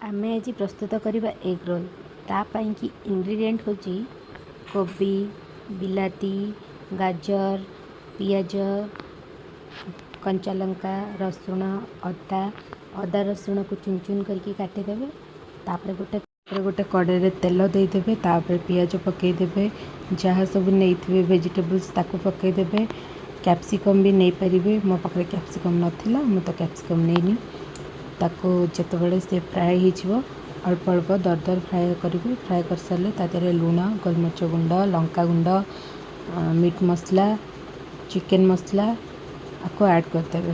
आमे आज प्रस्तुत करवा एग रोल तापाई कि इंग्रेडिएंट होची कोबी बिलाती गाजर पियाज कंचा लंका रसुण अदा अदा रसुण को चुन चुन करके काटिदेवे तापर गोटे कड़े रे तेल देदेवे तापर पियाज पकईदेवे जहाँ सब नहीं वेजिटेबल्स ताको पकईदेवे कैप्सिकम भी नहीं पारे मो पाखे कैप्सिकम नाला मु तो कैप्सिकम नहीं ताको जितेबाला से फ्राए हो अल्प अल्प दर दर फ्राए करेंगे फ्राए कर सारे तादेह लुण गोलमरीच गुंड लंका गुंड मीट मसला चिकेन मसला आपको ऐड करदे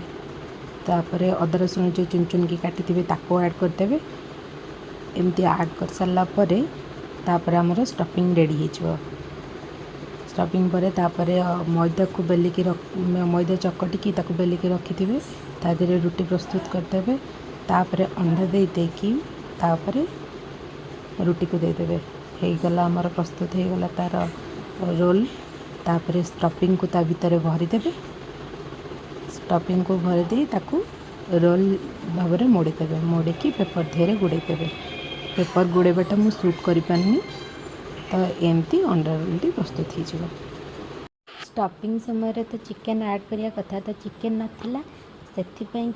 तापर अदा रसुण जो चुन चुन की काटी ताको ऐड करदे एमती ऐड कर सारापर तापर आमर स्टफिंग रेडी हो स्टफिंग पर मैदा को बेलिकी मैदा चकटिकी बेलिकी रखि थे तादेह रुटी प्रस्तुत करदे तापर अंडा देकी तापर रुटी को देदेवे गला आमर प्रस्तुत हो गला तार रोल तापर स्टफिंग को ता भीतर भरी देवे स्टफिंग को भरी दे ताकू रोल भाव में मोड़ीदेवे मोड़ीकी पेपर देहरे गुड़े देवे पेपर गुड़ेबाटा मु सूट कर पानी तो एमती अंडा रोल प्रस्तुत हो स्टफिंग समय तो चिकेन ऐड करिया कथा तो चिकेन नाथिला से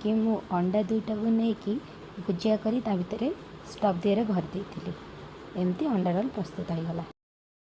कि मु अंडा दुईटा को लेकिन भुजिया करी ता भितर स्टफ दिए भर देती एमती अंडा रोल प्रस्तुत हो गला।